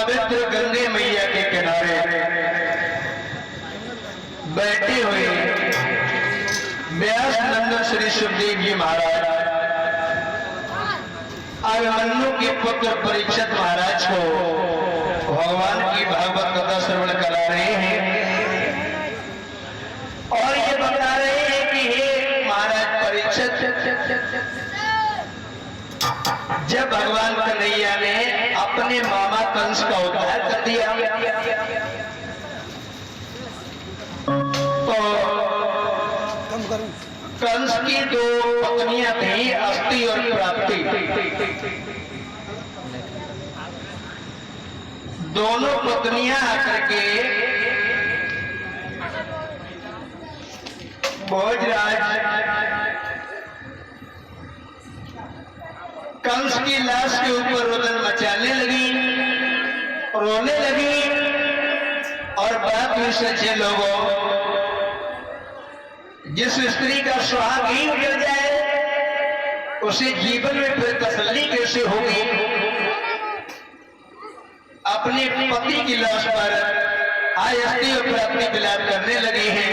पवित्र गंगे मैया के किनारे बैठे हुए व्यास नंदन श्री सुखदेव जी महाराज अभिमन्यु के पुत्र परीक्षित महाराज को भगवान की भागवत कथा श्रवण करा रहे हैं और ये बता रहे हैं कि हे महाराज परीक्षित, जब भगवान कन्हैया ने अपने मामा कंस का उद्धार कर दिया तो कंस की दो पत्नियां थी, अस्थि और प्राप्ति। दोनों पत्नियां आकर के भोजराज कंस की लाश के ऊपर रुदन मचाने लगी, रोने लगी और बात हुई सच्चे लोगों, जिस स्त्री का सुहाग ही उजड़ जाए उसे जीवन में फिर तसल्ली कैसे होगी। अपने पति की लाश पर आज अस्थि और प्राप्ति विलाप करने लगी हैं।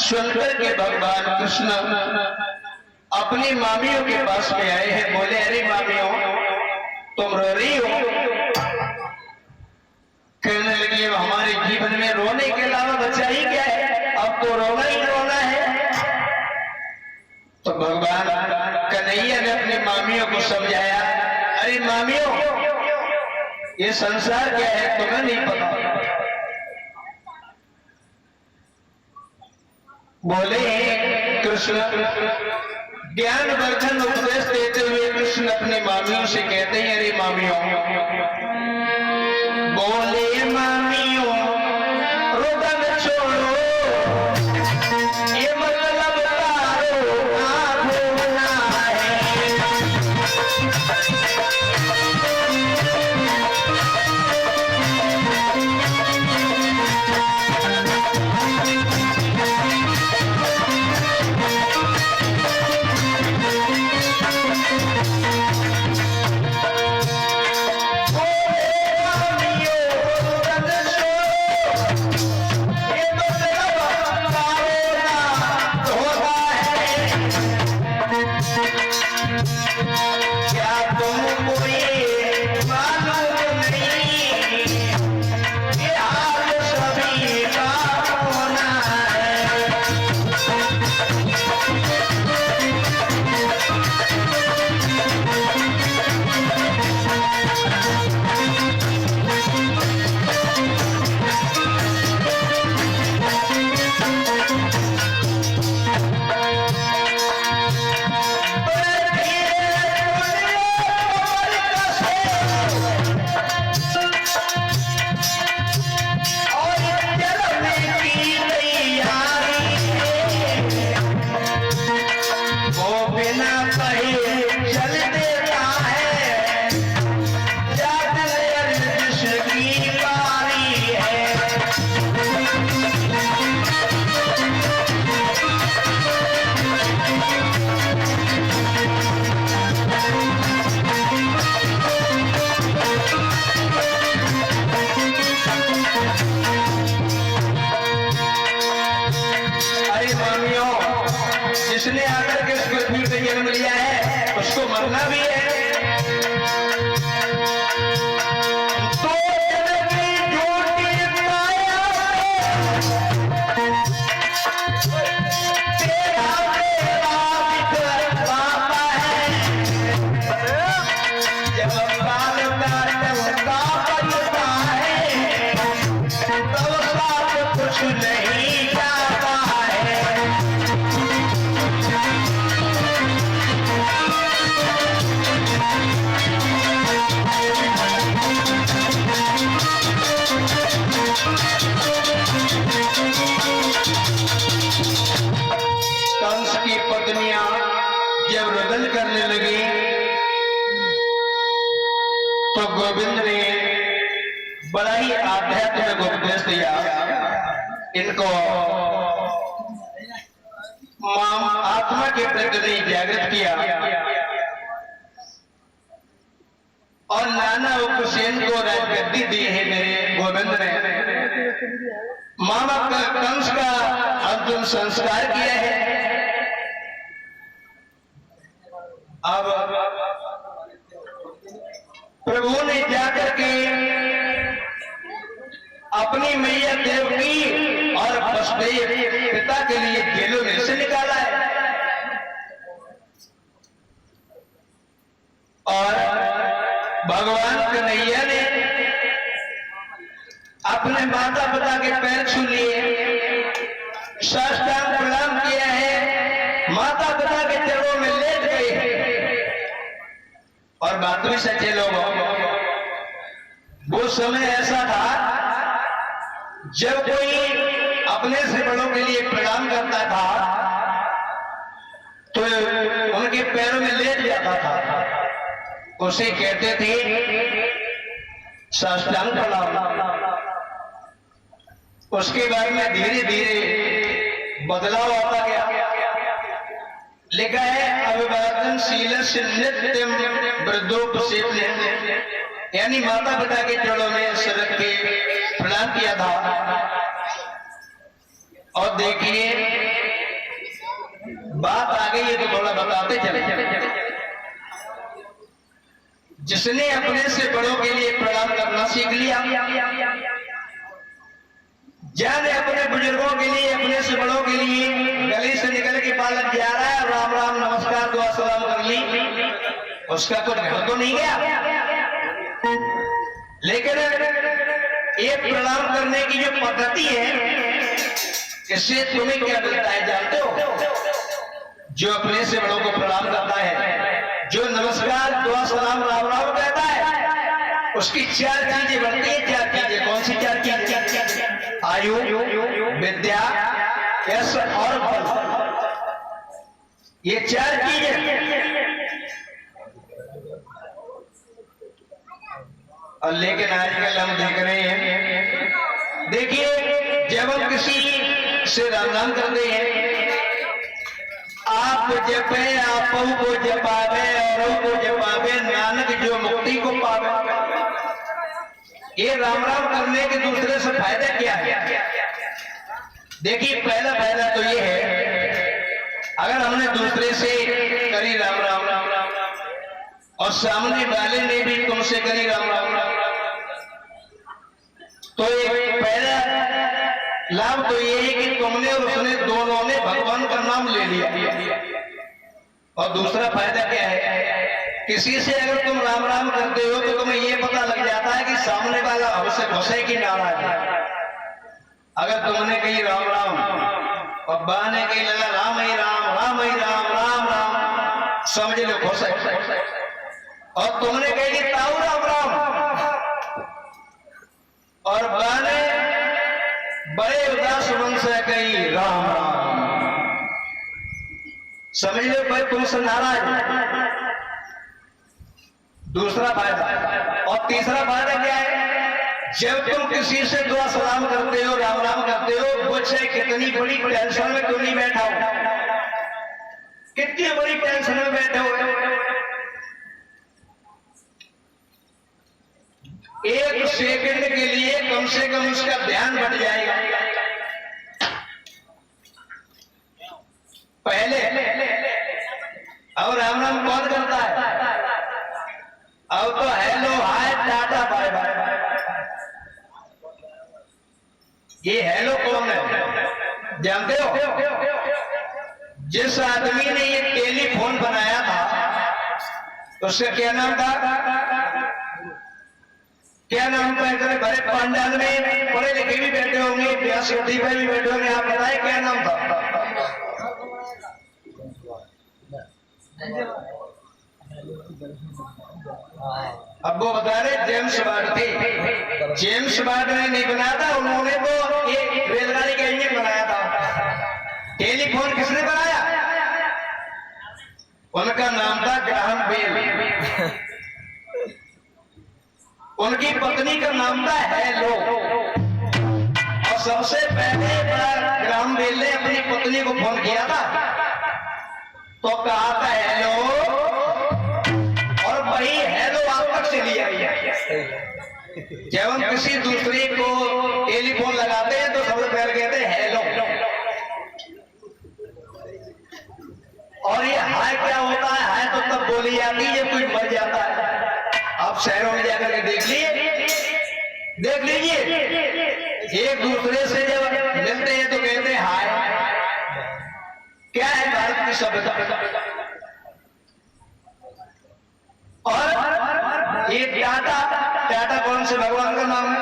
शंकर के भगवान कृष्ण अपनी मामियों के पास में आए हैं। बोले, अरे मामियों, तुम रो रही हो? कहने लगी, हमारे जीवन में रोने के अलावा बचा ही क्या है, अब तो रोना ही रोना है। तो भगवान कन्हैया ने अपनी मामियों को समझाया, अरे मामियों, ये संसार क्या है तुम्हें नहीं पता। बोले, कृष्ण ज्ञान वर्धन उपदेश देते हुए कृष्ण अपनी मामियों से कहते हैं, अरे मामियों, बोले मामियों रुदन छोड़ो, ये मतलब तारो आभूना है। काल का बनता है, तो साथ कुछ नहीं जाता है। कंस की पत्नियां जब रुदन करने लगी तो गोविंद ने बड़ा ही आध्यात्मिक उपदेश दिया, इनको आत्मा के प्रति जागृत किया और नाना उपसेन को राजगद्दी दी है मेरे गोविंद ने। मामा कंस का अंतिम संस्कार किया है। अब प्रभु ने जाकर के अपनी मैया देवकी और वसुदेव पिता के लिए जेलों में से निकाला है और भगवान कन्हैया ने अपने माता पिता के पैर छू लिए, साष्टांग प्रणाम किया है, माता पिता के चरणों में लेट गए। और बात भी सच्चे लोगों, वो समय ऐसा था जब कोई अपने से बड़ों के लिए प्रणाम करता था तो उनके पैरों में लेट जाता था, उसे कहते थे साष्टांग प्रणाम। उसके बाद में धीरे धीरे बदलाव आता गया। लिखा है अभिवादनशील नित्यम वृद्धोपसेव्य, यानी माता पिता के चरणों में सरक के प्रणाम किया था। और देखिए बात आ गई है तो थोड़ा बताते चले। जिसने अपने से बड़ों के लिए प्रणाम करना सीख लिया, जाने अपने बुजुर्गों के लिए अपने से बड़ों के लिए गली से निकल के पालक जा रहा है, राम राम नमस्कार दुआ सलाम कर ली, उसका कुछ घर तो नहीं गया। लेकिन ये प्रणाम करने की जो पद्धति है, इससे तुम्हें क्या मिलता है जानते हो? जो अपने से बड़ों को प्रणाम करता है, जो नमस्कार दुआ सलाम राम राम कहता है, उसकी चार चीजें बनती है। चार चीजें कौन सी चार चीजें? आयु, विद्या, यश और फल। ये चार चीजें। और लेकिन आजकल हम देख रहे हैं, देखिए जब हम किसी से राम नाम करते हैं, आप जपे आपो को जपावे औरों को जपावे, नानक जो मुक्ति को पावे। ये राम राम करने के दूसरे से फायदा क्या है? देखिए पहला फायदा तो ये है, अगर हमने दूसरे से करी राम राम और सामने वाले ने भी तुमसे करी राम राम, तो एक पहला लाभ तो ये है कि तुमने और उसने दोनों ने भगवान का नाम ले लिया। और दूसरा फायदा क्या है? किसी से अगर तुम राम राम करते हो तो तुम्हें ये पता लग जाता है कि सामने वाला हमसे घुसे की नाराज है। अगर तुमने कही राम राम और बा ने कही लगा राम ही राम राम ही राम राम राम, समझ लो घुसे। और तुमने कही ताऊ राम राम और बा ने बड़े उदास मन से कही राम राम, समझ लो भाई तुमसे नाराज। दूसरा फायदा। और तीसरा फायदा क्या है? जब तुम किसी से दुआ सलाम करते हो राम राम करते हो, वो चाहे कितनी बड़ी टेंशन में क्यों नहीं बैठा हो, कितनी बड़ी टेंशन में बैठे हो, एक सेकंड के लिए कम से कम उसका ध्यान बढ़ जाएगा। पहले अब राम राम कौन करता है? अब तो hello hi tata bye bye. ये हेलो कौन है जानते हो? जिस आदमी ने ये टेलीफोन बनाया था उसका क्या नाम था? क्या नाम था? इतने बड़े पंडाल में पढ़े लिखे भी बैठे होंगे, ब्याह शादी पे भी बैठे होंगे, आप बताएं क्या नाम था? अब वो बता रहे जेम्स बॉन्ड थे। जेम्स बॉन्ड ने नहीं बनाया था, उन्होंने तो एक रेलगाड़ी का इंजन बनाया था। टेलीफोन किसने बनाया? उनका नाम था ग्राहम बेल। उनकी पत्नी का नाम था हेलो। और सबसे पहले ग्राहम बेल ने अपनी पत्नी को फोन किया था तो कहा था हेलो, और वही हेलो आप तक से लिया गया। जब हम किसी दूसरे को टेलीफोन लगाते हैं तो सबसे पहले कहते हैं हेलो। और ये हाय क्या होता है? हाय तो तब बोली जाती है जब कोई मर जाता है। आप शहरों में जाकर के देख लीजिए, एक दूसरे से जब मिलते हैं तो कहते हैं हाय। क्या है भारत की सभ्यता? और ये टाटा कौन से भगवान का नाम है?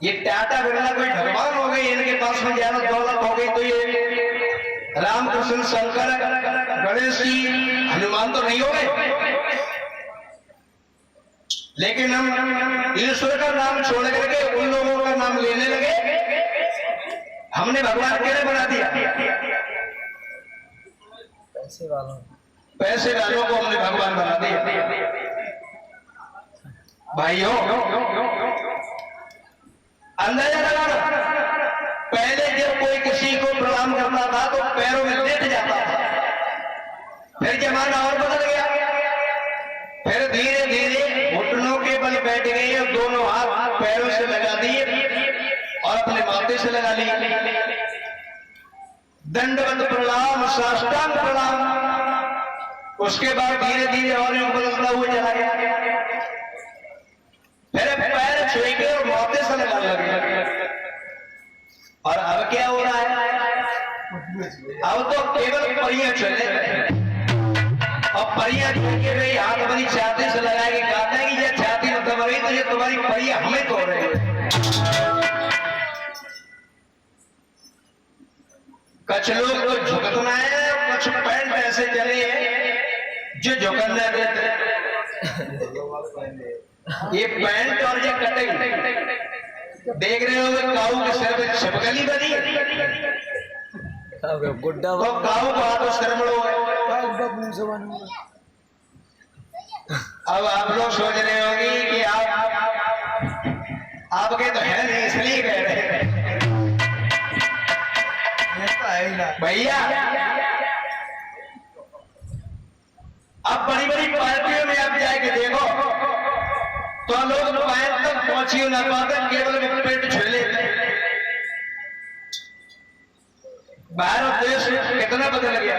ये टाटा बिरला कोई भगवान हो गई, इनके पास में ज्यादा दौलत हो गई तो ये रामकृष्ण, शंकर, गणेश जी, हनुमान तो नहीं हो गए। लेकिन हम ईश्वर का नाम छोड़ करके उन लोगों का नाम लेने लगे। हमने भगवान कैसे बना दिया? पैसे वालों को हमने भगवान बना दिया। भाइयों, अंदाजा लगाना, पहले जब कोई किसी को प्रणाम करता था तो पैरों में लेट जाता था। फिर जमाना और बदल गया, फिर धीरे धीरे घुटनों के बल बैठ गए और दोनों हाथ पैरों से लगा दिए और अपने माथे से लगा लिए। दंडवत प्रणाम, साष्टांग प्रणाम। उसके बाद धीरे धीरे और बदलता हुआ चला गया। फिर पैर छुए के और माथे से लगा लगे। और अब क्या हो रहा है? अब तो केवल परियां चले और परियां छू के भाई हाथ अपनी छाती से लगा के कहते हैं कि ये छाती में दब रही तो ये तुम्हारी परियां हमें तोड़ रही है। कुछ लोग तो झुकना है, कुछ पैंट ऐसे चले हैं जो झुकन नहीं देते। ये पैंट और ये कटिंग देख रहे हो, काऊ के सिर पे छिपकली बनी गुड्डा, तो काऊ को हाथ शर्मड़ो है। अब आप लोग सोच रहे होंगे कि आपके तो है नहीं इसलिए कह रहे हैं। भैया अब बड़ी बड़ी पार्टियों में आप जाके देखो तो लोग पैर तक पहुंची ना पाते, केवल पेट छू लेते। भारत देश कितना बदल गया।